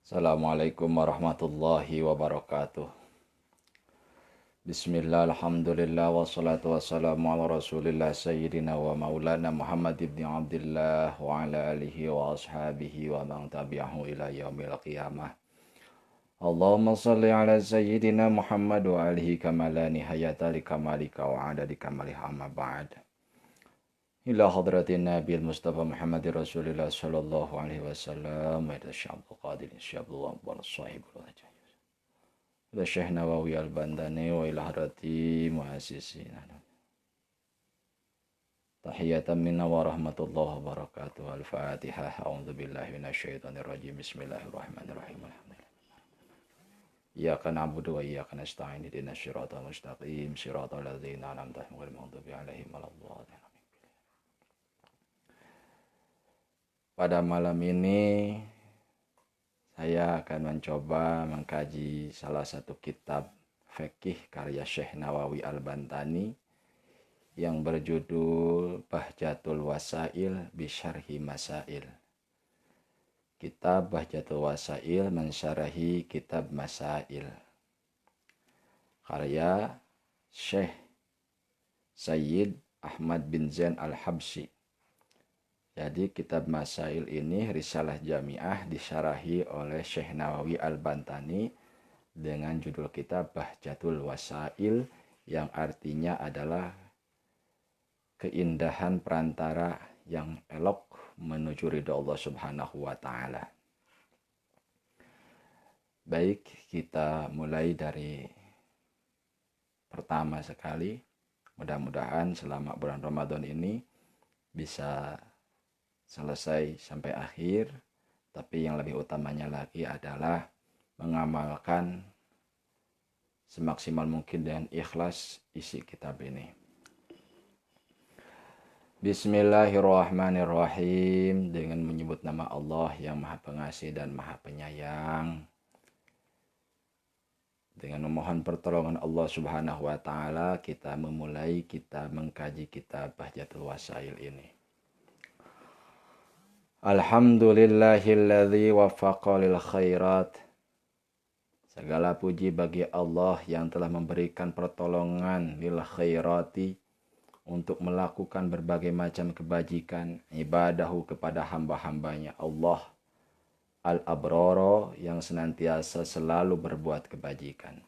Assalamualaikum warahmatullahi wabarakatuh. Bismillah, alhamdulillah, wassalatu wassalamu ala rasulillah sayyidina wa maulana Muhammad ibn Abdullah wa ala alihi wa ashabihi wa man tabi'ahu ila yaumil qiyamah. Allahumma salli ala sayyidina Muhammad wa alihi kama la nihayata li kamalika wa adadi kamalih amma ba'd. Ila hadratin Nabi Mustafa Muhammad Rasulullah sallallahu alaihi wasallam wa ila syabul qadir insyaallah wa sahibul wajah. Ila Syekh Nawawi Al-Bantani wa ila hadrati muassisin. Tahiyatan minna wa rahmatullahi wa barakatuh. Al-Fatihah. A'udzu billahi minasyaitonir rajim. Bismillahirrahmanirrahim. Iyyaka na'budu wa iyyaka nasta'in. Ihdinas siratal mustaqim. Siratal ladzina an'amta 'alaihim ghairil maghdubi 'alaihim waladdallin. Pada malam ini saya akan mencoba mengkaji salah satu kitab fikih karya Syekh Nawawi Al-Bantani yang berjudul Bahjatul Wasail Bisyarhi Masail. Kitab Bahjatul Wasail mensyarahi kitab Masail. Karya Syekh Sayyid Ahmad bin Zain Al-Habsyi. Jadi kitab Masail ini risalah jamiah disyarahi oleh Syekh Nawawi Al-Bantani dengan judul kitab Bahjatul Wasail yang artinya adalah keindahan perantara yang elok menuju ridha Allah Subhanahu wa taala. Baik, kita mulai dari pertama sekali. Mudah-mudahan selama bulan Ramadan ini bisa selesai sampai akhir, tapi yang lebih utamanya lagi adalah mengamalkan semaksimal mungkin dengan ikhlas isi kitab ini. Bismillahirrahmanirrahim, dengan menyebut nama Allah yang Maha Pengasih dan Maha Penyayang, dengan memohon pertolongan Allah Subhanahu wa taala, kita mengkaji kitab Bahjatul Wasail ini. Alhamdulillahilladzi waffaqa lil khairat. Segala puji bagi Allah yang telah memberikan pertolongan lil khairati untuk melakukan berbagai macam kebajikan, ibadahu kepada hamba-hambanya Allah al-abrara yang senantiasa selalu berbuat kebajikan.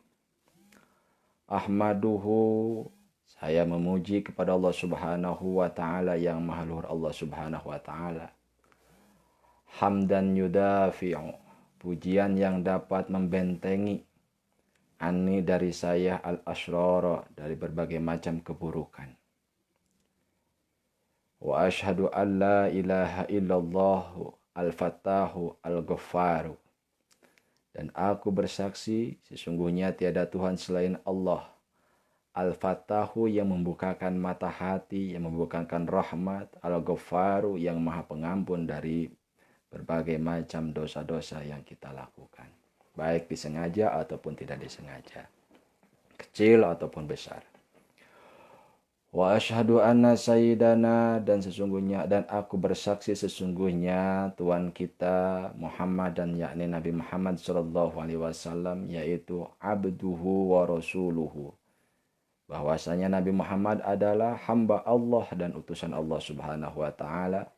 Ahmaduhu, saya memuji kepada Allah Subhanahu wa taala yang maha luhur Allah Subhanahu wa taala. Hamdan yudafi'u, pujian yang dapat membentengi ani dari saya al-asyrara, dari berbagai macam keburukan. Wa asyhadu an la ilaha illallah al-fattahu al-ghaffaru, dan aku bersaksi sesungguhnya tiada Tuhan selain Allah, al-fattahu yang membukakan mata hati, yang membukakan rahmat, al-ghaffaru yang maha pengampun dari berbagai macam dosa-dosa yang kita lakukan, baik disengaja ataupun tidak disengaja, kecil ataupun besar. Wa asyhadu anna sayyidana, dan aku bersaksi sesungguhnya Tuhan kita Muhammad, dan yakni Nabi Muhammad sallallahu alaihi wasallam, yaitu abduhu wa rasuluhu, bahwasanya Nabi Muhammad adalah hamba Allah dan utusan Allah Subhanahu wa taala,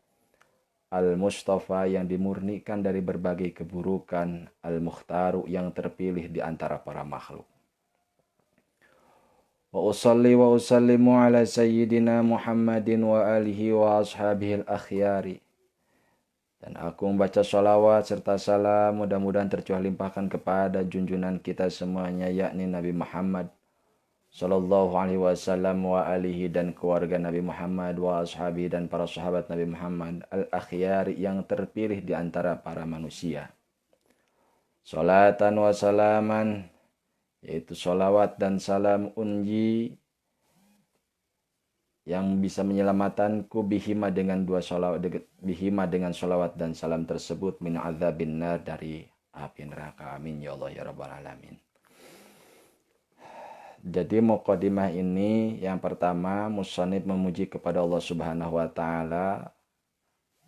Al-Mustafa yang dimurnikan dari berbagai keburukan, Al-Mukhtaru yang terpilih di antara para makhluk. Wa usalli wa usallimu ala sayyidina Muhammadin wa alihi wa ashabihi al-akhyari. Dan aku membaca sholawat serta salam mudah-mudahan tercurah limpahkan kepada junjungan kita semuanya, yakni Nabi Muhammad sallallahu alaihi wasallam wa alihi, dan keluarga Nabi Muhammad, wa ashabi, dan para sahabat Nabi Muhammad al-akhyari yang terpilih di antara para manusia. Salatan wa salaman, yaitu salawat dan salam unji yang bisa menyelamatkanku bihima dengan salawat dan salam tersebut min adzabin nar, dari api neraka. Amin ya Allah ya rabbal alamin. Jadi muqaddimah ini yang pertama, musannif memuji kepada Allah Subhanahu wa taala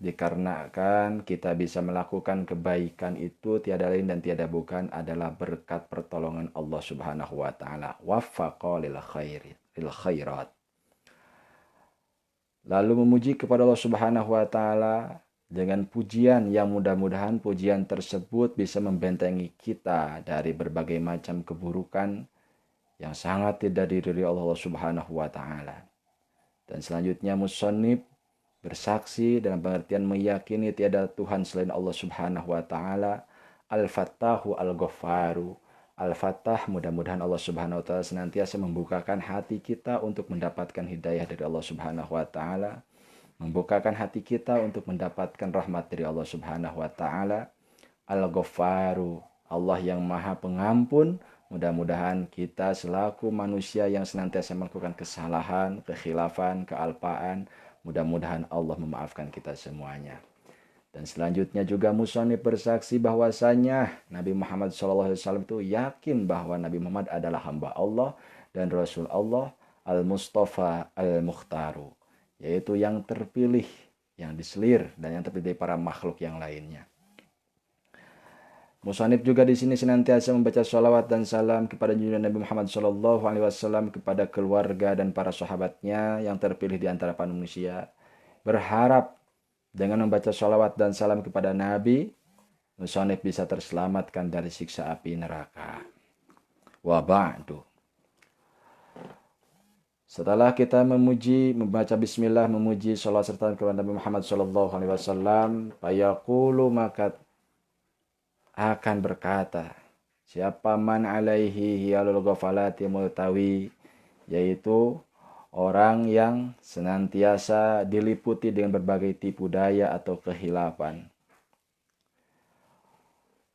Dikarenakan kita bisa melakukan kebaikan itu tiada lain dan tiada bukan adalah berkat pertolongan Allah Subhanahu wa taala. Waffaqa lil khairat. Lalu memuji kepada Allah Subhanahu wa taala dengan pujian yang mudah-mudahan pujian tersebut bisa membentengi kita dari berbagai macam keburukan yang sangat tidak diridhoi Allah Subhanahu wa taala. Dan selanjutnya musannif bersaksi dalam pengertian meyakini tiada Tuhan selain Allah Subhanahu wa taala, Al-Fattahu Al-Ghaffaru. Al-Fattah, mudah-mudahan Allah Subhanahu wa taala senantiasa membukakan hati kita untuk mendapatkan hidayah dari Allah Subhanahu wa taala, membukakan hati kita untuk mendapatkan rahmat dari Allah Subhanahu wa taala. Al-Ghaffaru, Allah yang Maha Pengampun. Mudah-mudahan kita selaku manusia yang senantiasa melakukan kesalahan, kekhilafan, kealpaan, mudah-mudahan Allah memaafkan kita semuanya. Dan selanjutnya juga musannif bersaksi bahwasanya Nabi Muhammad SAW itu yakin bahwa Nabi Muhammad adalah hamba Allah dan Rasul Allah, Al-Mustafa Al-Mukhtaru, yaitu yang terpilih, yang diselir dan yang terpilih dari para makhluk yang lainnya. Musannif juga di sini senantiasa membaca sholawat dan salam kepada junjungan Nabi Muhammad SAW, kepada keluarga dan para sahabatnya yang terpilih di antara manusia. Berharap dengan membaca sholawat dan salam kepada Nabi, musannif bisa terselamatkan dari siksa api neraka. Wa ba'du. Setelah kita membaca bismillah, memuji sholawat serta kepada Nabi Muhammad SAW, fayaqulu, maka akan berkata, siapa man alaihi hiyalul ghafalati multawi, yaitu orang yang senantiasa diliputi dengan berbagai tipu daya atau kehilafan.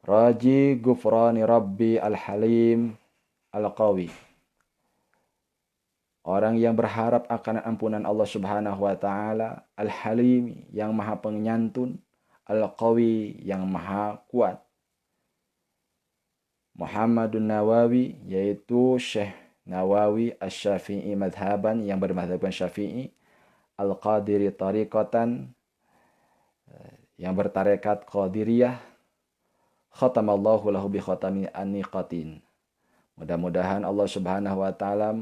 Raji gufrani rabbi al-halim al-qawi, orang yang berharap akan ampunan Allah Subhanahu wa taala, al-halim yang maha penyantun, al-qawi yang maha kuat. Muhammadun Nawawi, yaitu Syekh Nawawi Asy-Syafi'i madhaban, yang bermadhabkan Syafi'i, Al-Qadiri tariqatan, yang bertarekat Qadiriyah, khatamallahu lahu bi khatami an-niqatin. Mudah-mudahan Allah Subhanahu wa taala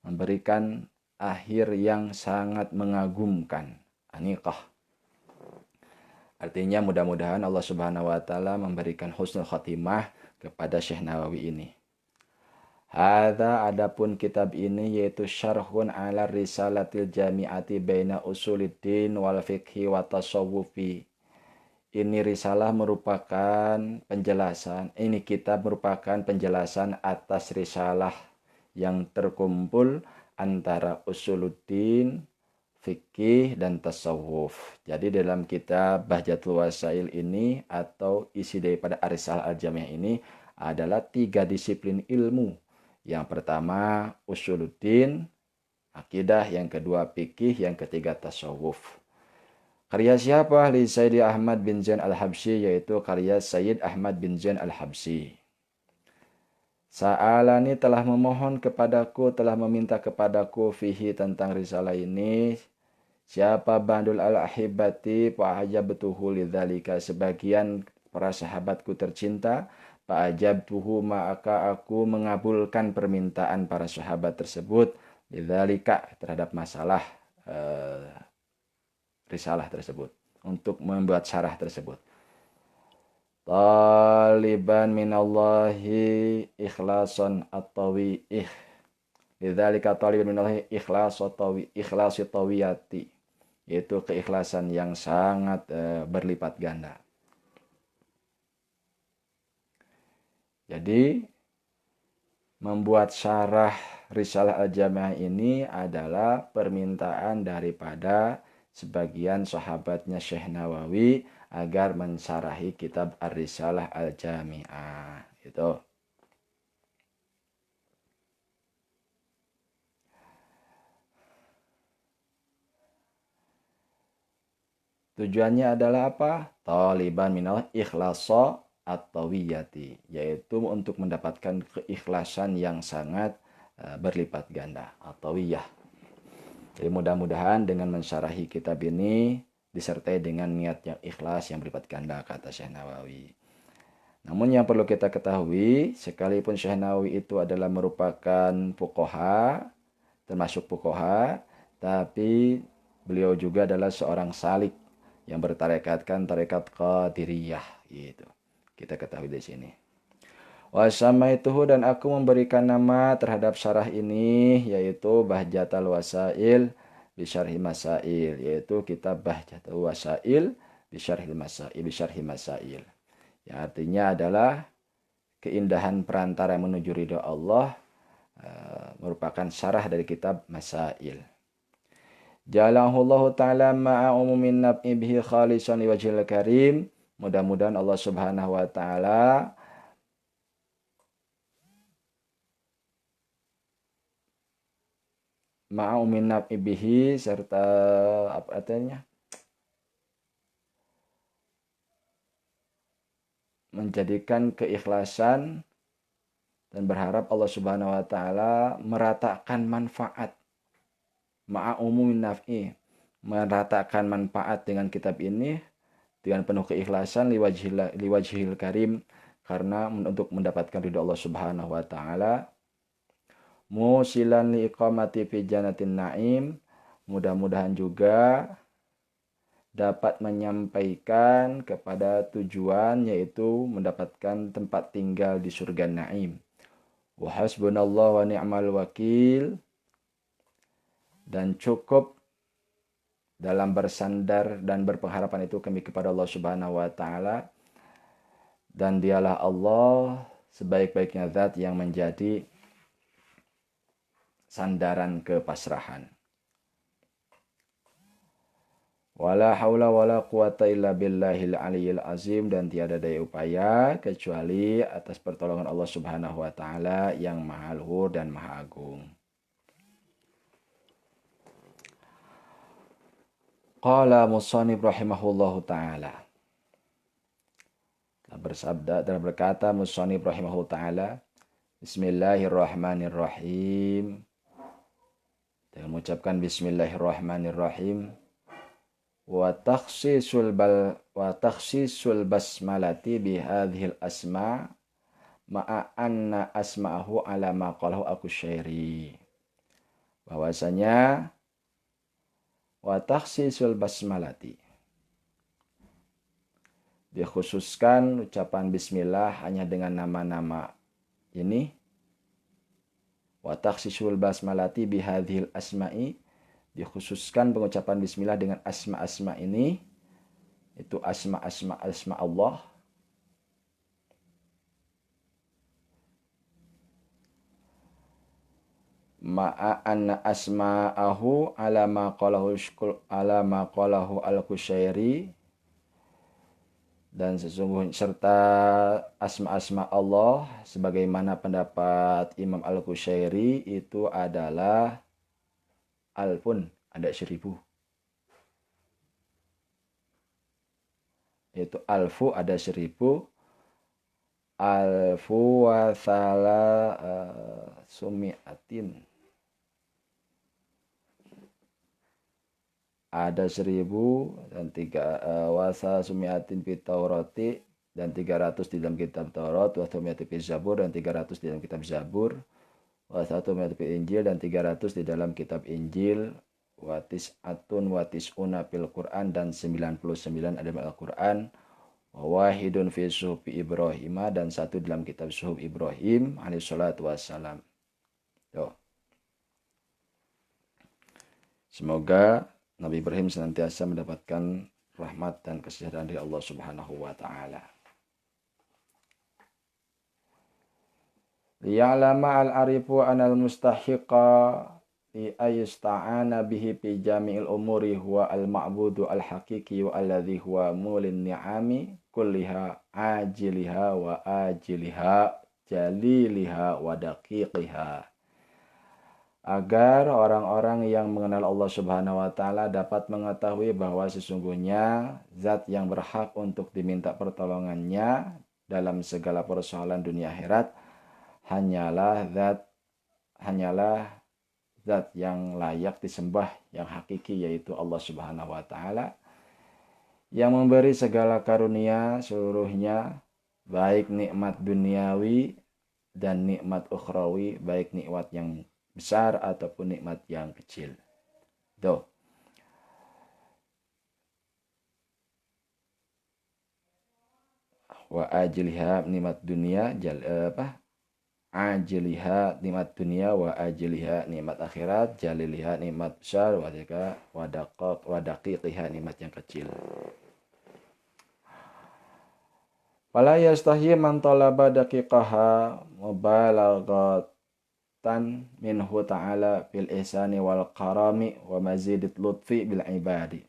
memberikan akhir yang sangat mengagumkan. Aniqah. Artinya mudah-mudahan Allah Subhanahu wa taala memberikan husnul khatimah kepada Syekh Nawawi ini. Hadza, adapun kitab ini yaitu syarhun ala risalatil jami'ati baina usuluddin wal fiqhi wa tasawufi. Ini risalah merupakan penjelasan, ini kitab merupakan penjelasan atas risalah yang terkumpul antara usuluddin, fikih, dan tasawuf. Jadi dalam kitab Bahjatul Wasail ini atau isi daripada Ar-Risalah Al-Jami'ah ini adalah 3 disiplin ilmu. Yang pertama usuluddin, akidah, yang kedua fikih, yang ketiga tasawuf. Karya siapa? Li Sayyid Ahmad bin Zain Al-Habsyi, yaitu karya Sayyid Ahmad bin Zain Al-Habsyi. Sa'alani, telah memohon kepadaku, telah meminta kepadaku, fihi, tentang risalah ini, siapa bandul al-ahibati fa'ajabtuhu lidzalika, sebagian para sahabatku tercinta, fa'ajabtuhu, maka aku mengabulkan permintaan para sahabat tersebut, lidzalika, terhadap masalah risalah tersebut, untuk membuat syarah tersebut. Taliban minallahi ikhlasan at-tawi lidzalika taliban minallahi ikhlasi tawiyati, yaitu keikhlasan yang sangat berlipat ganda. Jadi membuat syarah Risalah Al-Jami'ah ini adalah permintaan daripada sebagian sahabatnya Syekh Nawawi agar mensyarahi kitab Ar-Risalah Al-Jami'ah. Itu. Tujuannya adalah apa? Taliban minal ikhlasa at-tawiyati, yaitu untuk mendapatkan keikhlasan yang sangat berlipat ganda, at-tawiyah. Jadi mudah-mudahan dengan mensyarahi kitab ini disertai dengan niat yang ikhlas yang berlipat ganda, kata Syekh Nawawi. Namun yang perlu kita ketahui, sekalipun Syekh Nawawi itu adalah merupakan fuqaha, termasuk fuqaha, tapi beliau juga adalah seorang salik yang bertarekatkan tarekat Qadiriyah gitu. Kita ketahui di sini. Wasamaituhu, dan aku memberikan nama terhadap syarah ini yaitu Bahjatul Wasail bisyarhi Masail, yaitu kitab Bahjatul Wasail bisyarhi Masail. Yang artinya adalah keindahan perantara menuju ridha Allah, merupakan syarah dari kitab Masail. Jalahullahu ta'ala ma'a umumin nab'i bihi khalisan liwajhil karim. Mudah-mudahan Allah subhanahu wa ta'ala ma'umin nab'i bihi, serta apa artinya, menjadikan keikhlasan dan berharap Allah subhanahu wa ta'ala meratakan manfaat ma'umumin naf'i, meratakan manfaat dengan kitab ini dengan penuh keikhlasan liwajhil karim, karena untuk mendapatkan ridha Allah subhanahu wa ta'ala. Musilan liiqamati fi jannatin na'im, mudah-mudahan juga dapat menyampaikan kepada tujuan, yaitu mendapatkan tempat tinggal di surga na'im. Wa hasbunallahu wa ni'mal wakil, dan cukup dalam bersandar dan berpengharapan itu kami kepada Allah subhanahu wa ta'ala, dan dialah Allah sebaik-baiknya zat yang menjadi sandaran kepasrahan. Wala haula wala quwata illa billahil aliyil azim, dan tiada daya upaya kecuali atas pertolongan Allah subhanahu wa ta'ala yang maha luhur dan maha agung. Qala musannif rahimahullahu ta'ala, bersabda dan berkata musannif rahimahullahu ta'ala, Bismillahirrahmanirrahim, dengan mengucapkan Bismillahirrahmanirrahim. Wa takhsisul basmalati bihadhil asma ma'a anna asma'ahu ala ma qalahu Al-Qushairi. Bahwasanya wa takhsisul basmalati, dikhususkan ucapan bismillah hanya dengan nama-nama ini. Wa takhsisul basmalati bihadhil asma'i, dikhususkan pengucapan bismillah dengan asma-asma ini, itu asma Allah. Ma'a anna asma'ahu ala ma qalahu Al-Qushairi, dan sesungguhnya serta asma-asma Allah sebagaimana pendapat Imam Al-Qushairi itu adalah alfun, ada 1000. Yaitu alfu ada 1000, alfu wa sumi'atin ada 1000, dan wasa sumi'atin fit Taurati, dan 300 di dalam kitab Taurat, wa sumi'atin fit Zabur, dan 300 di dalam kitab Zabur, wa satu fil Injil, dan 300 di dalam kitab Injil, wa tis'una fil Quran, dan 99 ada dalam Al-Quran, wa wahidun fi suhufi Ibrahim, dan 1 dalam kitab Suhuf Ibrahim alaihi salatu wassalam. Semoga Nabi Ibrahim senantiasa mendapatkan rahmat dan kesejahteraan dari Allah subhanahu wa ta'ala. Liya'lama al-arifu anal mustahiqa li ayusta'ana bihi fi jami'il umuri huwa al-ma'budu al-haqiqi wa alladhi huwa mulin ni'ami kulliha ajiliha wa ajiliha jaliliha wa daqiqiha. Agar orang-orang yang mengenal Allah subhanahu wa ta'ala dapat mengetahui bahwa sesungguhnya zat yang berhak untuk diminta pertolongannya dalam segala persoalan dunia akhirat hanyalah zat yang layak disembah, yang hakiki, yaitu Allah subhanahu wa ta'ala. yang memberi segala karunia seluruhnya, baik nikmat duniawi dan nikmat ukhrawi, baik nikmat yang besar ataupun nikmat yang kecil. Tuh. Wa ajliha nikmat dunia ajliha nikmat dunia wa ajliha nikmat akhirat, jaliliha nikmat besar, wa daqiqiha nikmat yang kecil. Wala yastahi man talaba daqiqaha mubalaghatan minhu ta'ala bil ihsani wal karami wa mazidit lutfi bil ibadi.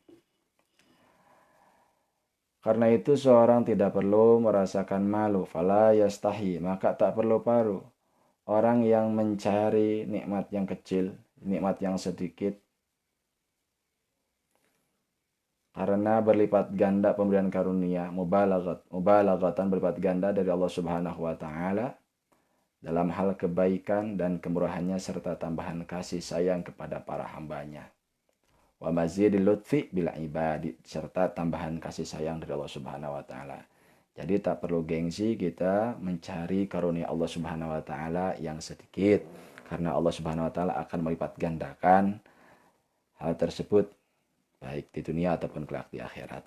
Karena itu seorang tidak perlu merasakan malu, fala yastahi, maka tak perlu paru. Orang yang mencari nikmat yang kecil, nikmat yang sedikit, karena berlipat ganda pemberian karunia, mubalaghatan berlipat ganda dari Allah Subhanahu wa taala dalam hal kebaikan dan kemurahannya serta tambahan kasih sayang kepada para hambanya. Wa mazidil lutfi bil ibadi, serta tambahan kasih sayang dari Allah Subhanahu wa taala. Jadi tak perlu gengsi kita mencari karunia Allah Subhanahu wa taala yang sedikit, karena Allah Subhanahu wa taala akan melipat gandakan hal tersebut baik di dunia ataupun kelak di akhirat.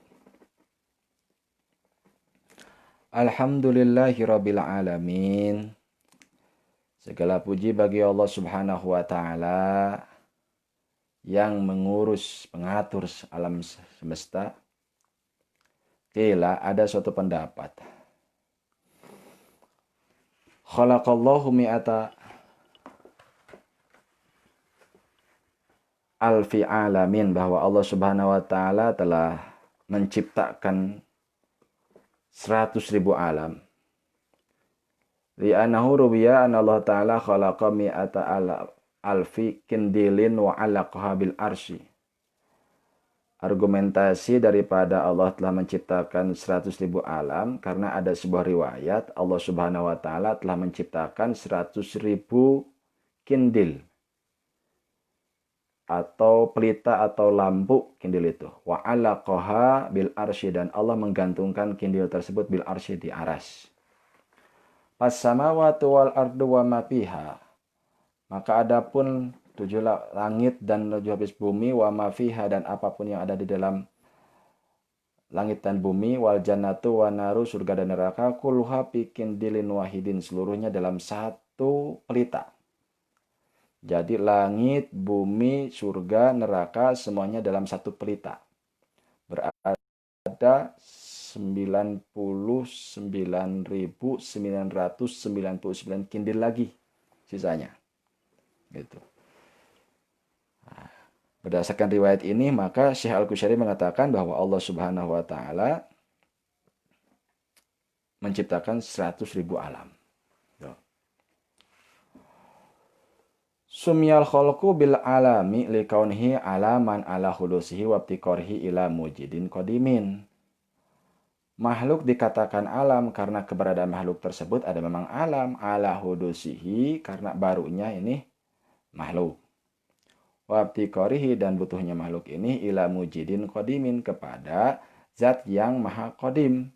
Alhamdulillahirabbil alamin. Segala puji bagi Allah Subhanahu wa taala yang mengurus, pengatur alam semesta. Qila, ada suatu pendapat. Khalaqallahu mi'ata alfi alamin, bahwa Allah Subhanahu wa taala telah menciptakan 100.000 alam. Li'annahu ruwiya anna Allah ta'ala khalaqa mi'ata alfi kindilin wa alaqaha bil arsy. Argumentasi daripada Allah telah menciptakan 100.000 alam karena ada sebuah riwayat Allah Subhanahu wa taala telah menciptakan 100.000 kindil atau pelita atau lampu kindil itu. Wa alaqaha bil arsy, dan Allah menggantungkan kindil tersebut bil arsy di aras. As-samawati wal ardu wa ma fiha, maka adapun 7 langit dan 7 lapis bumi, wa ma fiha, dan apapun yang ada di dalam langit dan bumi, wal jannatu wa naru, surga dan neraka, kulluha fi kindilin wahidin, seluruhnya dalam satu pelita. Jadi langit, bumi, surga, neraka semuanya dalam satu pelita. Berada 99.999 kindil lagi sisanya. Gitu. Nah, berdasarkan riwayat ini, maka Syekh Al-Qusyari mengatakan bahwa Allah Subhanahu wa taala menciptakan 100.000 alam. Sumyal khalqu bil alami likaunhi alaman ala hudusihi wa ibtiqarihi ila mujidin qadimin. Makhluk dikatakan alam karena keberadaan makhluk tersebut ada memang alam, ala hudusihi karena barunya ini makhluk. Wa ibtiqarihi, dan butuhnya makhluk ini ila mujidin qadimin, kepada zat yang maha qadim,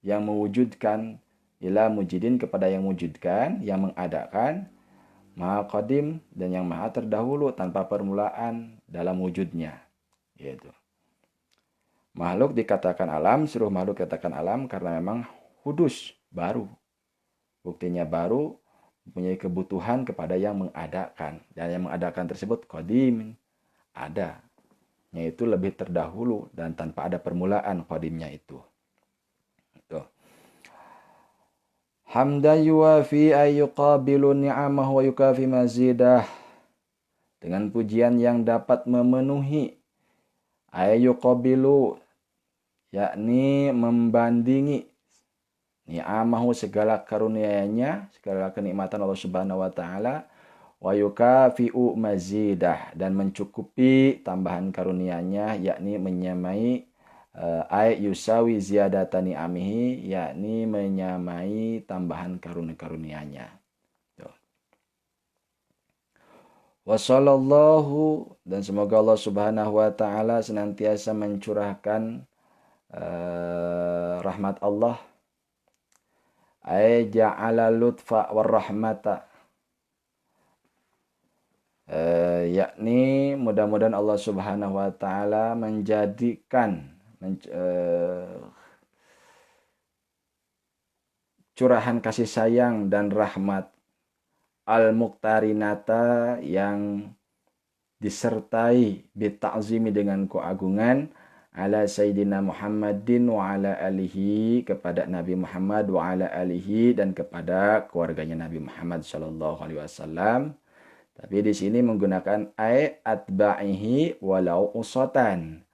yang mewujudkan, ila mujidin kepada yang mewujudkan, yang mengadakan, maha qadim dan yang maha terdahulu tanpa permulaan dalam wujudnya. Yaitu makhluk dikatakan alam, seluruh makhluk dikatakan alam karena memang hudus, baru. Buktinya baru, mempunyai kebutuhan kepada yang mengadakan. Dan yang mengadakan tersebut qadim, ada. Yaitu lebih terdahulu dan tanpa ada permulaan qadimnya itu. Tuh. Hamda yuwafi ayyuqabilu ni'amahu wa yukafi mazidah. Dengan pujian yang dapat memenuhi, ayyuqabilu, yakni membandingi, ni'amahu segala karunia-Nya, segala kenikmatan Allah Subhanahu wa taala, wa yukafi'u mazidah, dan mencukupi tambahan karunia-Nya, yakni menyamai yusawi ziyadatan ni'amihi, yakni menyamai tambahan karunia-Nya. Wa sallallahu, dan semoga Allah Subhanahu wa taala senantiasa mencurahkan rahmat Allah, ay ja'ala lutfa warahmata, yakni mudah-mudahan Allah Subhanahu wa taala menjadikan curahan kasih sayang dan rahmat al-muqtarinata yang disertai bita'zimi dengan keagungan ala sayyidina Muhammadin wa ala alihi, kepada Nabi Muhammad wa ala alihi, dan kepada keluarganya Nabi Muhammad sallallahu alaihi wasallam. Tapi di sini menggunakan ay atba'ihi walau usatan,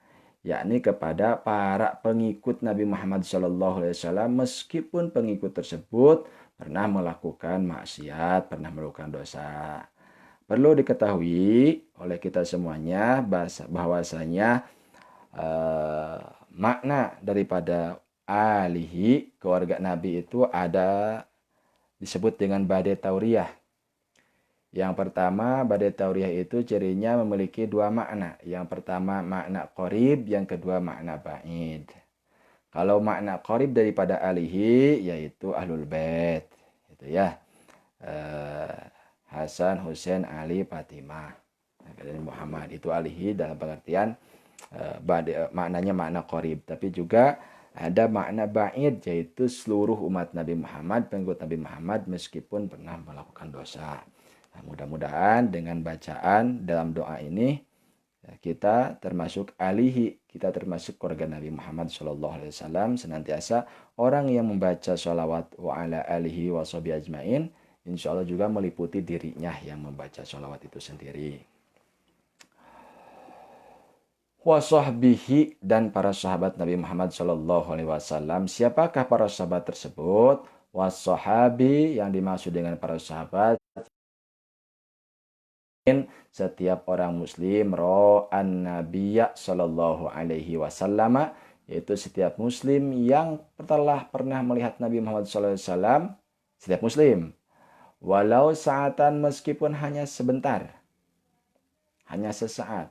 yakni kepada para pengikut Nabi Muhammad sallallahu alaihi wasallam meskipun pengikut tersebut pernah melakukan maksiat, pernah melakukan dosa. Perlu diketahui oleh kita semuanya bahwasanya makna daripada alihi, keluarga Nabi, itu ada disebut dengan badai tauriyah. Yang pertama, badai tauriyah itu cirinya memiliki dua makna. Yang pertama makna qorib, yang kedua makna ba'id. Kalau makna qorib daripada alihi yaitu ahlul bait, gitu ya. Hasan, Husain, Ali, Fatimah, dan Muhammad, itu alihi dalam pengertian maknanya makna qorib. Tapi juga ada makna ba'id, yaitu seluruh umat Nabi Muhammad, pengikut Nabi Muhammad meskipun pernah melakukan dosa. Nah, mudah-mudahan dengan bacaan dalam doa ini kita termasuk alihi, kita termasuk keluarga Nabi Muhammad SAW, senantiasa orang yang membaca sholawat wa ala alihi wa sahbihi ajmain, insya Allah juga meliputi dirinya yang membaca sholawat itu sendiri. Wa sahbihi, dan para sahabat Nabi Muhammad SAW. Siapakah para sahabat tersebut? Wa sahabi, yang dimaksud dengan para sahabat setiap orang muslim ro'an nabiyya sallallahu alaihi wasallam, yaitu setiap muslim yang telah pernah melihat Nabi Muhammad sallallahu alaihi wasallam, setiap muslim, walau saatan, meskipun hanya sebentar, hanya sesaat,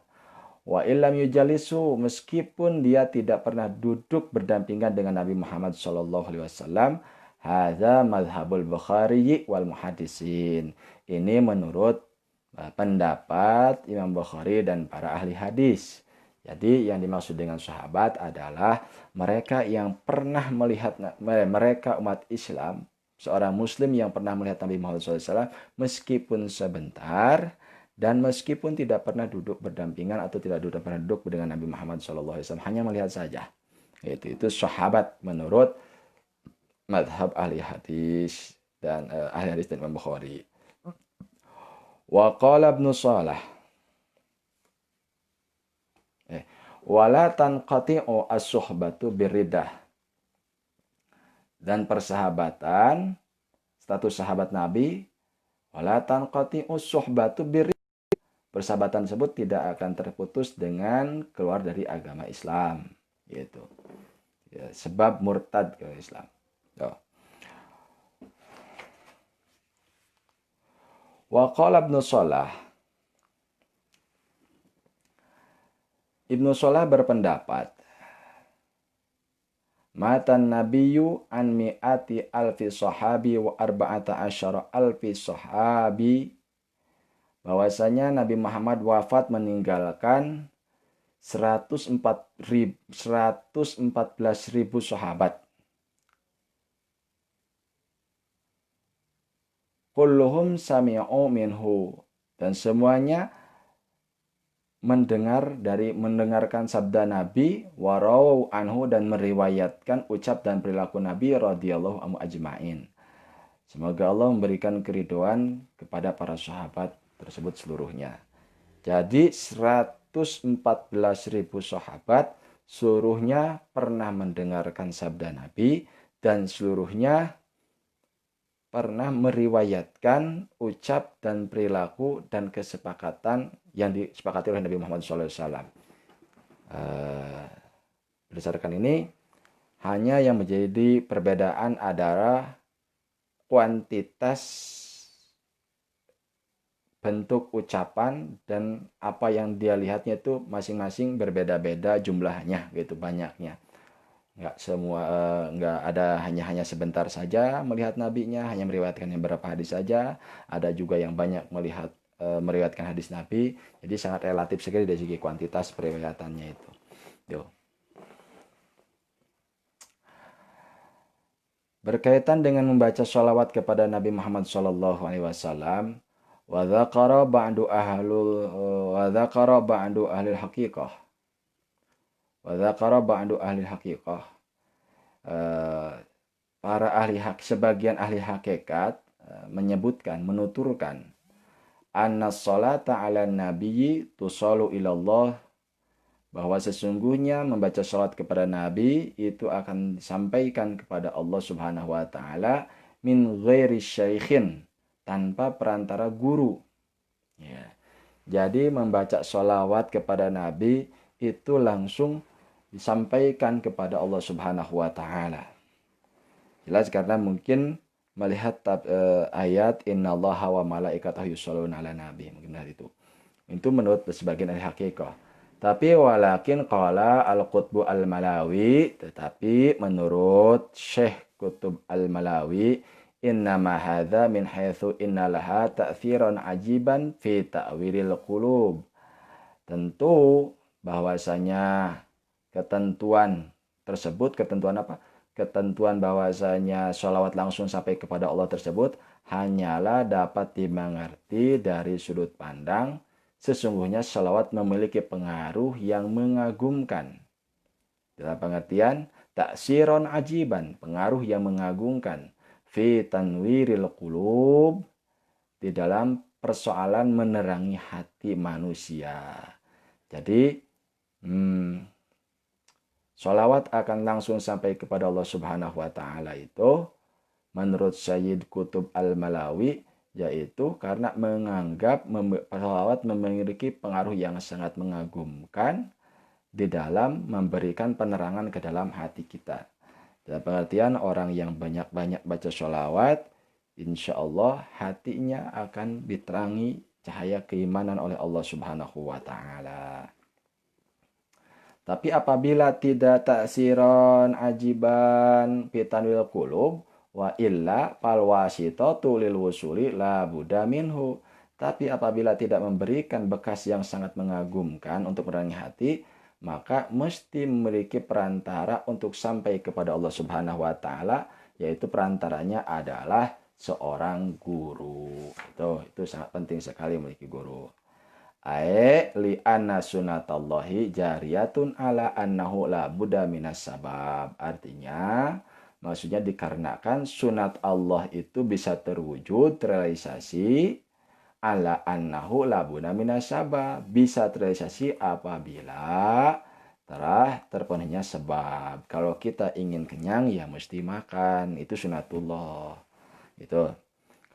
wa illam yujalisu, meskipun dia tidak pernah duduk berdampingan dengan Nabi Muhammad sallallahu alaihi wasallam. Hadza madhabul Bukhari wal muhaddisin, ini menurut pendapat Imam Bukhari dan para ahli hadis. Jadi yang dimaksud dengan sahabat adalah mereka yang pernah melihat, mereka umat Islam, seorang muslim yang pernah melihat Nabi Muhammad SAW meskipun sebentar, dan meskipun tidak pernah duduk berdampingan atau tidak pernah duduk dengan Nabi Muhammad SAW, hanya melihat saja. Itu sahabat menurut madhab ahli hadis dan ahli hadis dan Imam Bukhari. Wa qala Ibnu Shalah, wala tanqati'u as-suhbatu birridah, dan persahabatan, status sahabat Nabi, wala tanqati'u as-suhbatu birridah, persahabatan tersebut tidak akan terputus dengan keluar dari agama Islam, gitu. Ya, sebab murtad ke Islam. Wa qala Ibnu Shalah, Ibnu Shalah berpendapat, matan nabiyyu an mi'ati alfi sahabi wa arba'ata asyara alfi sahabi, bahwasanya Nabi Muhammad wafat meninggalkan 114.000 sahabat. Kulluhum sami'u minhu, dan semuanya mendengarkan sabda Nabi, warau anhu, dan meriwayatkan ucap dan perilaku Nabi radhiyallahu anhu ajmain. Semoga Allah memberikan keridhaan kepada para sahabat tersebut seluruhnya. Jadi 114.000 sahabat seluruhnya pernah mendengarkan sabda Nabi, dan seluruhnya pernah meriwayatkan ucap dan perilaku dan kesepakatan yang disepakati oleh Nabi Muhammad SAW. Berdasarkan ini, hanya yang menjadi perbedaan adalah kuantitas bentuk ucapan, dan apa yang dia lihatnya itu masing-masing berbeda-beda jumlahnya, gitu, banyaknya. Nggak semua, nggak ada hanya sebentar saja melihat nabinya, hanya meriwayatkan yang beberapa hadis saja. Ada juga yang banyak meriwayatkan hadis nabi. Jadi sangat relatif sekali dari segi kuantitas periwayatannya itu. Yo. Berkaitan dengan membaca sholawat kepada Nabi Muhammad SAW, wa dzakara ba'du ahlil haqiqah. Wa dzakara ba'du ahlil haqiqah. Para sebagian ahli hakikat menyebutkan, menuturkan anna sholata ala nabiyyi tusalu ilallah, bahwa sesungguhnya membaca salat kepada Nabi itu akan disampaikan kepada Allah Subhanahu wa taala min ghairi syaikhin, tanpa perantara guru. Ya. Jadi membaca sholawat kepada Nabi itu langsung disampaikan kepada Allah Subhanahu wa taala. Jelas karena mungkin melihat ayat innallaha wa malaikatahu yusholluna ala nabi, mungkin itu. Itu menurut sebagian ahli hakikah. Tapi walakin qala al-Qutbu al-Malawi, tetapi menurut Syekh Qutb al-Malawi, innama hadza min haitsu innalaha ta'thiran ajiban fi ta'wilil qulub. Tentu bahwasanya ketentuan tersebut, ketentuan apa? Ketentuan bahwasanya sholawat langsung sampai kepada Allah tersebut hanyalah dapat dimengerti dari sudut pandang sesungguhnya sholawat memiliki pengaruh yang mengagumkan. Dalam pengertian taksiron ajiban, pengaruh yang mengagumkan. Fi tanwiril qulub, di dalam persoalan menerangi hati manusia. Jadi, sholawat akan langsung sampai kepada Allah Subhanahu wa taala itu menurut Syed Qutb al-Malawi, yaitu karena menganggap sholawat memiliki pengaruh yang sangat mengagumkan di dalam memberikan penerangan ke dalam hati kita. Dalam pengertian orang yang banyak-banyak baca sholawat, insya Allah hatinya akan diterangi cahaya keimanan oleh Allah Subhanahu wa taala. Tapi apabila tidak taksiron ajiban fitanwil qulub, wa illa fal wasitatu lil wusuli la budda minhu. Tapi apabila tidak memberikan bekas yang sangat mengagumkan untuk menerangi hati, maka mesti memiliki perantara untuk sampai kepada Allah Subhanahu wa taala, yaitu perantaranya adalah seorang guru. Itu sangat penting sekali memiliki guru. Li anna sunatallahi jariyatun ala annahu la budda minas sabab. Artinya, maksudnya dikarenakan sunat Allah itu bisa terwujud, terrealisasi ala annahu la budda minas sabab. Bisa terrealisasi apabila telah terpenuhinya sebab. Kalau kita ingin kenyang ya mesti makan, itu sunatullah. Itu.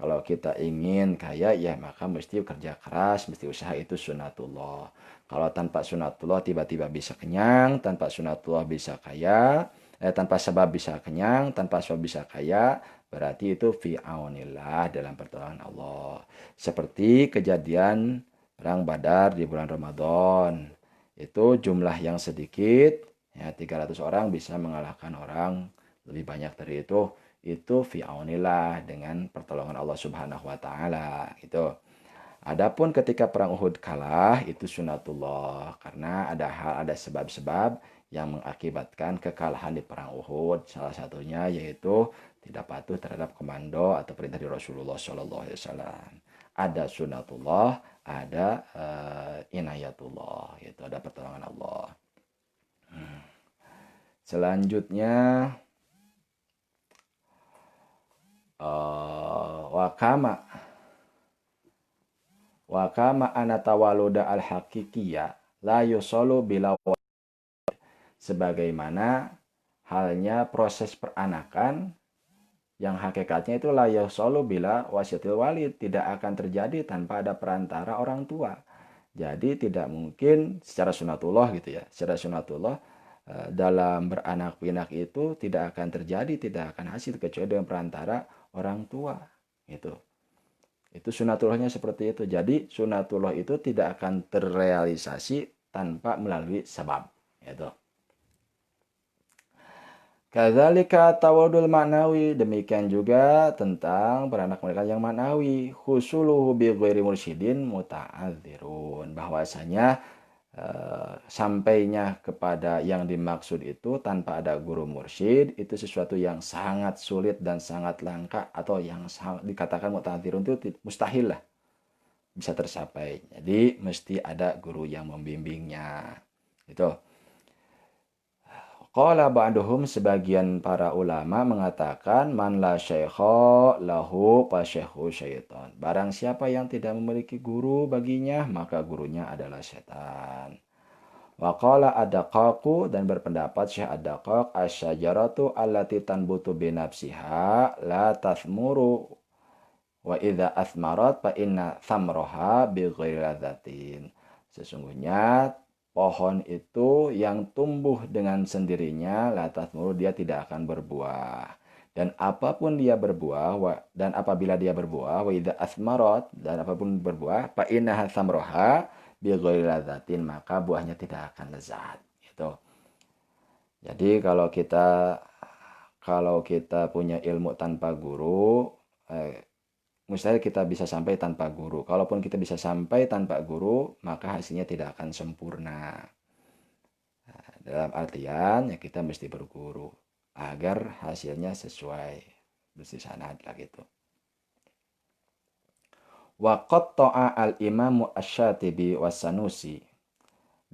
Kalau kita ingin kaya, ya maka mesti kerja keras, mesti usaha, itu sunatullah. Kalau tanpa sunatullah tiba-tiba bisa kenyang, tanpa sunatullah bisa kaya, tanpa sebab bisa kenyang, tanpa sebab bisa kaya, berarti itu fi'aunillah, dalam pertolongan Allah. Seperti kejadian perang Badar di bulan Ramadan. Itu jumlah yang sedikit, ya 300 orang bisa mengalahkan orang lebih banyak dari itu fi'aunillah, dengan pertolongan Allah Subhanahu wa taala gitu. Adapun ketika perang Uhud kalah, itu sunatullah karena ada sebab-sebab yang mengakibatkan kekalahan di perang Uhud. Salah satunya yaitu tidak patuh terhadap komando atau perintah dari Rasulullah Shallallahu alaihi wasallam. Ada sunatullah, ada inayatullah, yaitu ada pertolongan Allah. Selanjutnya wakama anatawaluda al-haqiqiyah la yusolu bila, sebagaimana halnya proses peranakan yang hakikatnya itu la yusolu bila wasiatil walid, tidak akan terjadi tanpa ada perantara orang tua. Jadi tidak mungkin secara sunatullah gitu ya, secara sunatullah dalam beranak pinak itu tidak akan terjadi, tidak akan hasil kecuali dengan perantara orang tua. Itu sunatullahnya seperti itu. Jadi sunatullah itu tidak akan terrealisasi tanpa melalui sebab. Itu. Kadzalika tawadul maknawi, demikian juga tentang beranak mereka yang maknawi. Husuluhu bi ghairi mursyidin muta'adzirun. Bahwasanya sampainya kepada yang dimaksud itu tanpa ada guru mursyid itu sesuatu yang sangat sulit dan sangat langka, atau yang dikatakan muta'adzirun itu mustahil lah bisa tercapai. Jadi mesti ada guru yang membimbingnya. Itu. Qala ba'duhum, sebagian para ulama mengatakan man la syaikha lahu fa syaikhu syaitan. Barang siapa yang tidak memiliki guru baginya, maka gurunya adalah setan. Wa qala ad-Daqaqu, dan berpendapat Syekh ad-Daqaq, asy-syajaratu allati tanbutu bi nafsiha la tathmuru wa idza athmarat fa inna thamraha bi ghairi ladzatin. Sesungguhnya pohon itu yang tumbuh dengan sendirinya, latas mulu dia tidak akan berbuah. Dan apapun dia berbuah, dan apabila dia berbuah, wa idza asmarat, dan apapun berbuah, fa innaha samroha bi ghairi ladzatin, maka buahnya tidak akan lezat. Gitu. Jadi kalau kita punya ilmu tanpa guru, mustahil kita bisa sampai tanpa guru. Kalaupun kita bisa sampai tanpa guru, maka hasilnya tidak akan sempurna. Dalam artian ya kita mesti berguru agar hasilnya sesuai mesti sanad lah gitu. Wa qatta'a al-imamu asy-Syatibi was-Sanusi,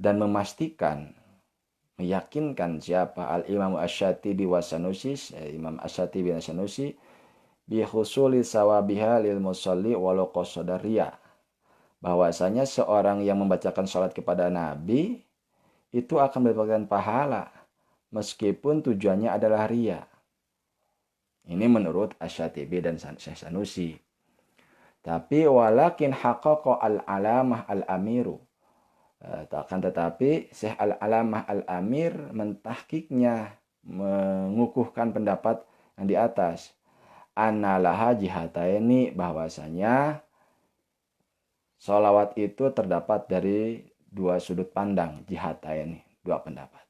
dan memastikan, meyakinkan siapa al-imamu asy-Syatibi was-Sanusi, Imam asy-Syatibi dan Sanusi, bi husuli sawabiha lil musalli walau qasadaria, bahwasanya seorang yang membacakan salat kepada Nabi itu akan mendapatkan pahala meskipun tujuannya adalah ria. Ini menurut Asy-Syatibi dan Syekh Sanusi. Tapi walakin haqqaqa al-alamah al-amiru. Akan tetapi Syekh al-alamah al-amir mentahkiknya, mengukuhkan pendapat yang di atas. Annalaha jihataini, bahwasanya sholawat itu terdapat dari dua sudut pandang, jihataini, dua pendapat.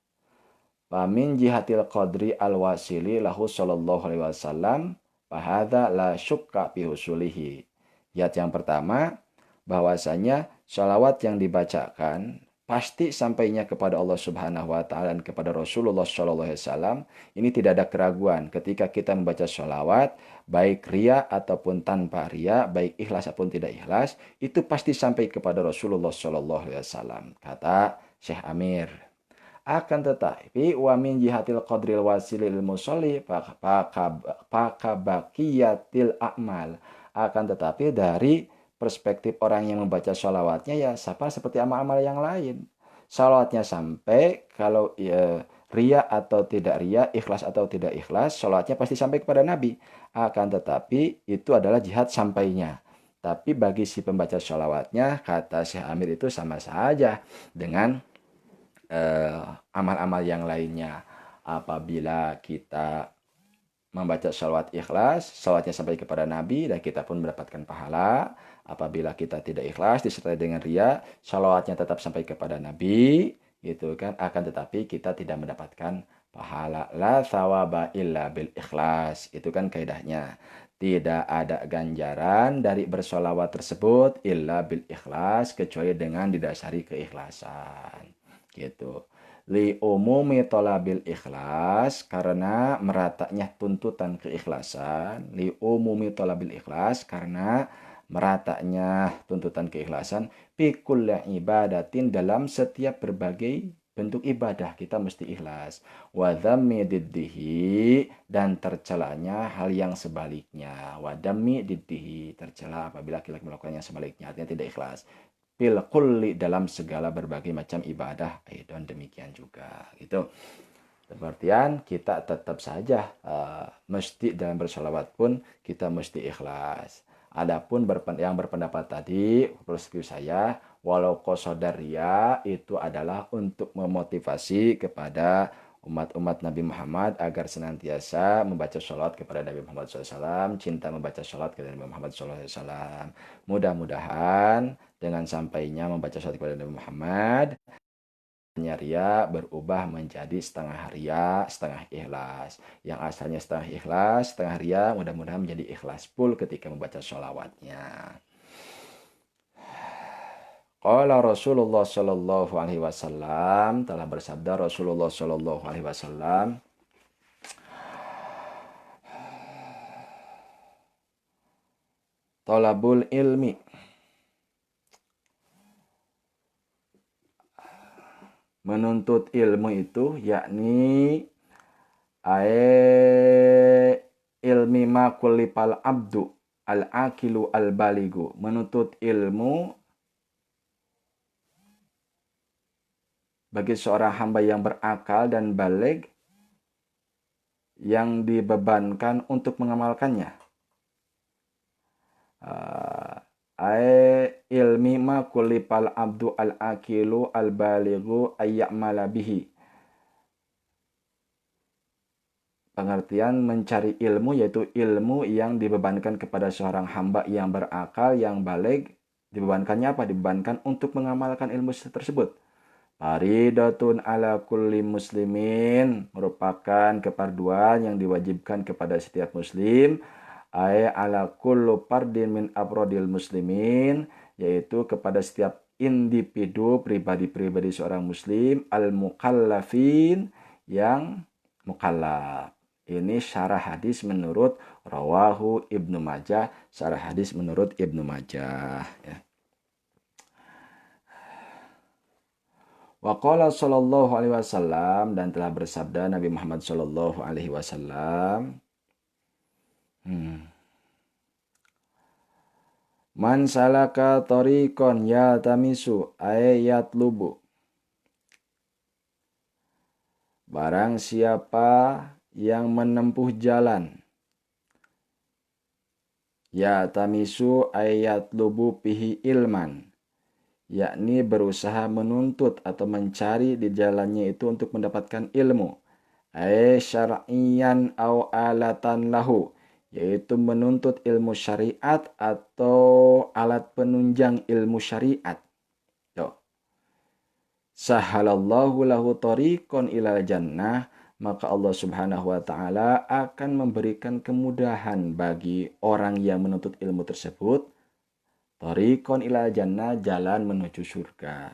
Pamin jihatil qadri al-wasili lahu sallallahu alaihi wasallam fahadha la syukka fi husulihi. Jihad yang pertama, bahwasanya sholawat yang dibacakan pasti sampainya kepada Allah Subhanahu wa taala dan kepada Rasulullah sallallahu alaihi wasallam. Ini tidak ada keraguan ketika kita membaca sholawat, baik ria ataupun tanpa ria, baik ikhlas ataupun tidak ikhlas, itu pasti sampai kepada Rasulullah sallallahu alaihi wasallam, kata Syekh Amir. Akan tetapi wa min jihatil qadril wasilil musalli pakabakiyatil a'mal. Akan tetapi dari perspektif orang yang membaca sholawatnya ya sama seperti amal-amal yang lain. Sholawatnya sampai, kalau ria atau tidak ria, ikhlas atau tidak ikhlas, sholawatnya pasti sampai kepada Nabi. Akan tetapi itu adalah jihad sampainya. Tapi bagi si pembaca sholawatnya, kata Syekh Amir, itu sama saja dengan amal-amal yang lainnya. Apabila kita membaca sholawat ikhlas, sholawatnya sampai kepada Nabi dan kita pun mendapatkan pahala. Apabila kita tidak ikhlas disertai dengan ria, sholawatnya tetap sampai kepada Nabi, gitu kan. Akan tetapi kita tidak mendapatkan pahala. La thawaba illa bil ikhlas. Itu kan kaidahnya. Tidak ada ganjaran dari bersolawat tersebut illa bil ikhlas, kecuali dengan didasari keikhlasan. Gitu. Li umumi tolabil ikhlas, karena meratanya tuntutan keikhlasan. Li umumi tolabil ikhlas, karena meratanya tuntutan keikhlasan. Fi kulli ibadatin, dalam setiap berbagai bentuk ibadah kita mesti ikhlas. Wa dhammi diddihi, dan tercelanya hal yang sebaliknya. Wa dhammi diddihi, tercela apabila kita melakukan yang sebaliknya, artinya tidak ikhlas. Fil kulli, dalam segala berbagai macam ibadah, dan demikian juga gitu. Pengertian kita tetap saja mesti dalam bersolawat pun kita mesti ikhlas. Adapun yang berpendapat tadi, perspektif saya, walau qasadariyah, itu adalah untuk memotivasi kepada umat-umat Nabi Muhammad agar senantiasa membaca sholawat kepada Nabi Muhammad SAW, cinta membaca sholawat kepada Nabi Muhammad SAW. Mudah-mudahan dengan sampainya membaca sholawat kepada Nabi Muhammad, ria berubah menjadi setengah ria, setengah ikhlas. Yang asalnya setengah ikhlas, setengah ria, mudah-mudahan menjadi ikhlas full ketika membaca sholawatnya. Qala Rasulullah Shallallahu Alaihi Wasallam, telah bersabda Rasulullah Shallallahu Alaihi Wasallam, Tolabul ilmi, menuntut ilmu itu yakni ilmi ma kullipal abdu al-akilu al-baligu. Menuntut ilmu bagi seorang hamba yang berakal dan baligh yang dibebankan untuk mengamalkannya. Ilmi ma kullipal abdu al-akilu al-balighu ayya'mala bihi. Pengertian mencari ilmu yaitu ilmu yang dibebankan kepada seorang hamba yang berakal, yang baligh. Dibebankannya apa? Dibebankan untuk mengamalkan ilmu tersebut. Faridatun ala kulli muslimin, merupakan keparduan yang diwajibkan kepada setiap muslim. Ala kullu fardin min afrodil muslimin, yaitu kepada setiap individu, pribadi-pribadi seorang muslim, al-mukallafin, yang mukallaf. Ini syarah hadis menurut Rawahu Ibnu Majah, syarah hadis menurut Ibnu Majah. Ya. Wa qala sallallahu alaihi wasallam, dan telah bersabda Nabi Muhammad sallallahu alaihi wasallam, Man salaka tariqan yatamisu ayatlubu. Barang siapa yang menempuh jalan, yatamisu ayatlubu pihi ilman, yakni berusaha menuntut atau mencari di jalannya itu untuk mendapatkan ilmu. Syar'iyan au alatan lahu, yaitu menuntut ilmu syariat atau alat penunjang ilmu syariat. Sahalallahu lahu tariqan ilal jannah, maka Allah Subhanahu wa taala akan memberikan kemudahan bagi orang yang menuntut ilmu tersebut. Tariqan ilal jannah, jalan menuju surga.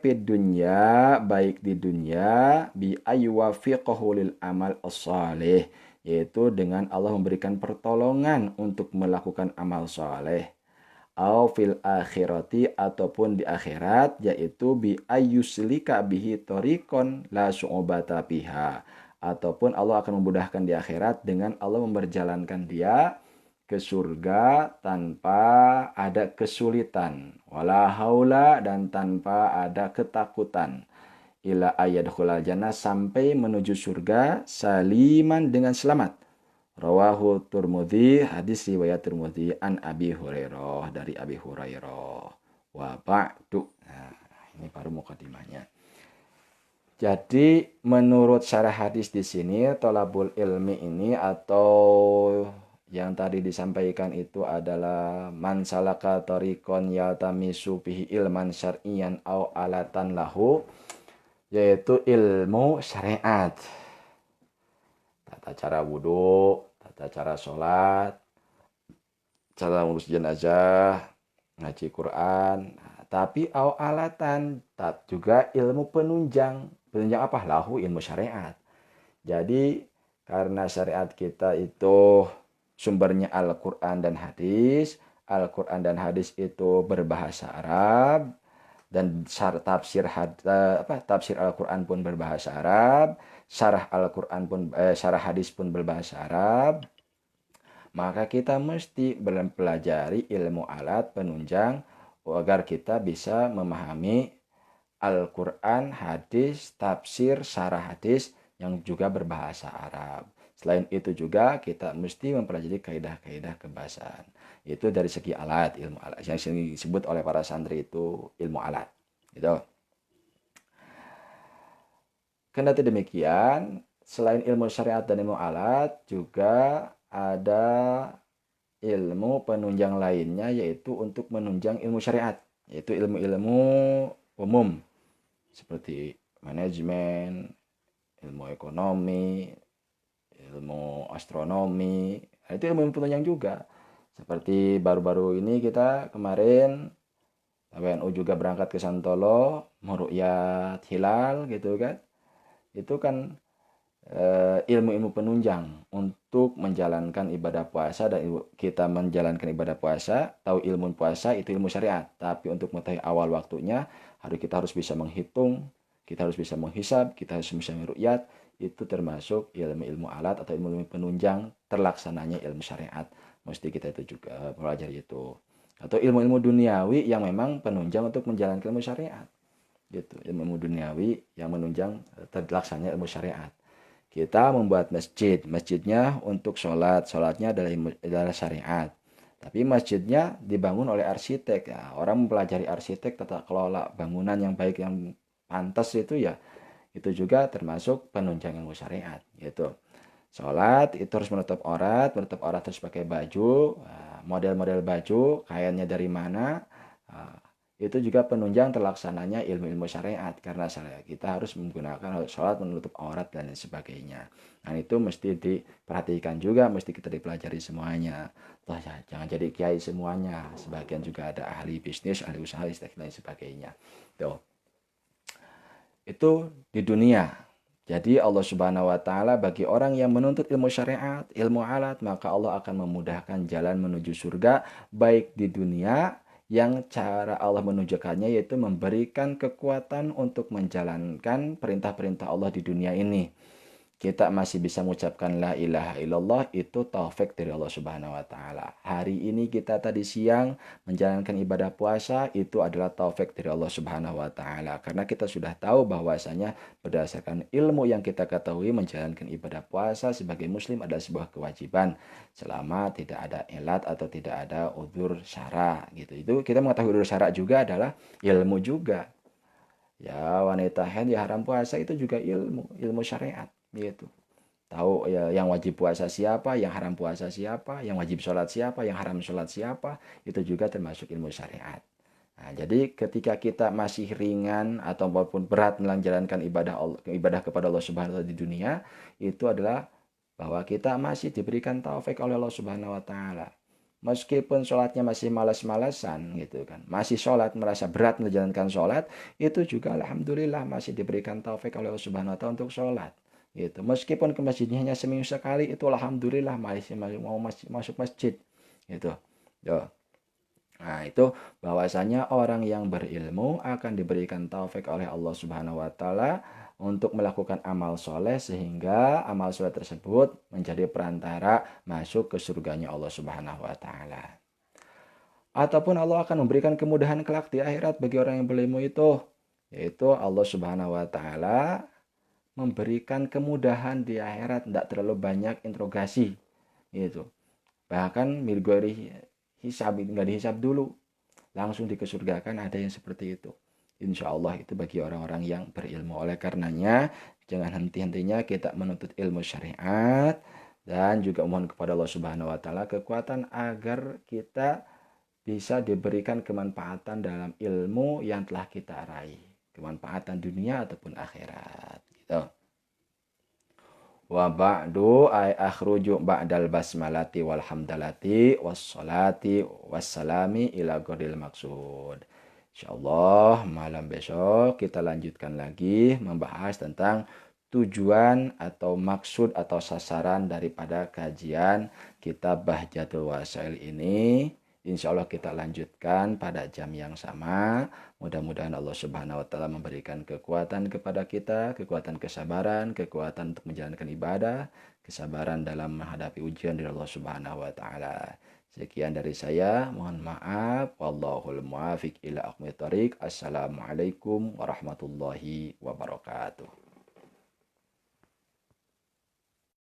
Fid dunya, baik di dunia, bi aywafiqahu lil amal as-salih, yaitu dengan Allah memberikan pertolongan untuk melakukan amal saleh. Au fil akhirati, ataupun di akhirat, yaitu bi ayyuslika bihi tariqan la su'ubata biha, ataupun Allah akan memudahkan di akhirat dengan Allah memperjalankan dia ke surga tanpa ada kesulitan, wala haula, dan tanpa ada ketakutan, ila ayadkhulal jannah, sampai menuju surga saliman, dengan selamat. Rawahu Tirmidzi, hadis riwayat Tirmidzi, an Abi Hurairah, dari Abi Hurairah. Wa ba'du. Nah, ini baru mukadimahnya. Jadi menurut syarah hadis di sini, tolabul ilmi ini atau yang tadi disampaikan itu adalah man salaka tariqan yaltamisu bihi ilman syar'iyan au alatan lahu, yaitu ilmu syariat. Tata cara wudhu, tata cara sholat, cara ngurus jenazah, ngaji Quran. Tapi au alatan, juga ilmu penunjang. Penunjang apa? Lahu, ilmu syariat. Jadi karena syariat kita itu sumbernya Al-Quran dan hadis. Al-Quran dan hadis itu berbahasa Arab. Dan tafsir Al-Quran pun berbahasa Arab. Syarah Al-Quran pun, syarah hadis pun berbahasa Arab. Maka kita mesti mempelajari ilmu alat penunjang agar kita bisa memahami Al-Quran, hadis, tafsir, syarah hadis yang juga berbahasa Arab. Selain itu juga kita mesti mempelajari kaidah-kaidah kebahasaan. Itu dari segi alat, ilmu alat. Yang disebut oleh para santri itu ilmu alat. Gitu. Kendati demikian, selain ilmu syariat dan ilmu alat, juga ada ilmu penunjang lainnya, yaitu untuk menunjang ilmu syariat. Yaitu ilmu-ilmu umum. seperti manajemen, ilmu ekonomi, ilmu astronomi. Nah, itu ilmu penunjang juga. Seperti baru-baru ini kita kemarin WNU juga berangkat ke Santolo meruqyat hilal gitu kan. Itu kan ilmu-ilmu penunjang untuk menjalankan ibadah puasa, dan kita menjalankan ibadah puasa, tahu ilmu puasa itu ilmu syariat. Tapi untuk mengetahui awal waktunya, kita harus bisa menghitung, kita harus bisa menghisab, kita harus bisa meruqyat. Itu termasuk ilmu-ilmu alat atau ilmu-ilmu penunjang terlaksananya ilmu syariat. Mesti kita itu juga pelajari itu. Atau ilmu-ilmu duniawi yang memang penunjang untuk menjalankan ilmu syariat. Gitu, ilmu duniawi yang menunjang terlaksananya ilmu syariat. Kita membuat masjid, masjidnya untuk sholat, sholatnya adalah syariat. Tapi masjidnya dibangun oleh arsitek. Ya, orang mempelajari arsitek, tata kelola bangunan yang baik, yang pantas itu ya, itu juga termasuk penunjang ilmu syariat. Gitu. Sholat itu harus menutup aurat harus pakai baju, model-model baju, kainnya dari mana, itu juga penunjang terlaksananya ilmu-ilmu syariat, karena kita harus menggunakan sholat menutup aurat dan lain sebagainya. Nah, itu mesti diperhatikan juga, mesti kita dipelajari semuanya. Toh ya, jangan jadi kiai semuanya, sebagian juga ada ahli bisnis, ahli usaha, dan lain sebagainya. Tuh. Itu di dunia. Jadi Allah Subhanahu wa taala bagi orang yang menuntut ilmu syariat, ilmu alat, maka Allah akan memudahkan jalan menuju surga baik di dunia, yang cara Allah menunjukkannya yaitu memberikan kekuatan untuk menjalankan perintah-perintah Allah di dunia ini. Kita masih bisa mengucapkan la ilaha illallah, itu taufik dari Allah Subhanahu wa taala. Hari ini kita tadi siang menjalankan ibadah puasa, itu adalah taufik dari Allah Subhanahu wa taala. Karena kita sudah tahu bahwasanya berdasarkan ilmu yang kita ketahui, menjalankan ibadah puasa sebagai muslim adalah sebuah kewajiban selama tidak ada ilat atau tidak ada udzur syara gitu. Itu kita mengetahui udzur syara juga adalah ilmu juga. Ya, wanita haid ya haram puasa, itu juga ilmu syariat gitu. Tahu ya yang wajib puasa siapa, yang haram puasa siapa, yang wajib sholat siapa, yang haram sholat siapa, itu juga termasuk ilmu syariat. Nah, jadi ketika kita masih ringan ataupun berat menjalankan ibadah kepada Allah Subhanahu wa taala di dunia, itu adalah bahwa kita masih diberikan taufik oleh Allah Subhanahu wa taala. Meskipun sholatnya masih malas-malasan gitu kan, masih sholat merasa berat menjalankan sholat, itu juga alhamdulillah masih diberikan taufik oleh Allah Subhanahu wa taala untuk sholat. Gitu. Meskipun ke masjidnya hanya seminggu sekali, itu alhamdulillah masih mau masuk masjid. Gitu. Yo. Nah, itu bahwasanya orang yang berilmu akan diberikan taufik oleh Allah Subhanahu wa taala untuk melakukan amal soleh, sehingga amal soleh tersebut menjadi perantara masuk ke surganya Allah Subhanahu wa taala. Ataupun Allah akan memberikan kemudahan kelak di akhirat bagi orang yang berilmu itu, yaitu Allah Subhanahu wa taala memberikan kemudahan di akhirat, tidak terlalu banyak interogasi gitu. Bahkan mirgori hisab, nggak dihisab dulu, langsung dikesurgakan, ada yang seperti itu. Insya Allah itu bagi orang-orang yang berilmu. Oleh karenanya jangan henti-hentinya kita menuntut ilmu syariat, dan juga mohon kepada Allah Subhanahu wa taala kekuatan agar kita bisa diberikan kemanfaatan dalam ilmu yang telah kita raih, kemanfaatan dunia ataupun akhirat gitu. Wa ba'du ay akhruju ba'dal basmalati walhamdalati wassalati wassalami ila ghodil maksud. Insyaallah malam besok kita lanjutkan lagi membahas tentang tujuan atau maksud atau sasaran daripada kajian kitab Bahjatul Wasail ini. Insya Allah kita lanjutkan pada jam yang sama. Mudah-mudahan Allah Subhanahu wa taala memberikan kekuatan kepada kita, kekuatan kesabaran, kekuatan untuk menjalankan ibadah, kesabaran dalam menghadapi ujian dari Allah Subhanahu wa taala. Sekian dari saya, mohon maaf. Wallahul muwafiq ila aqwamit thoriq. Assalamualaikum warahmatullahi wabarakatuh.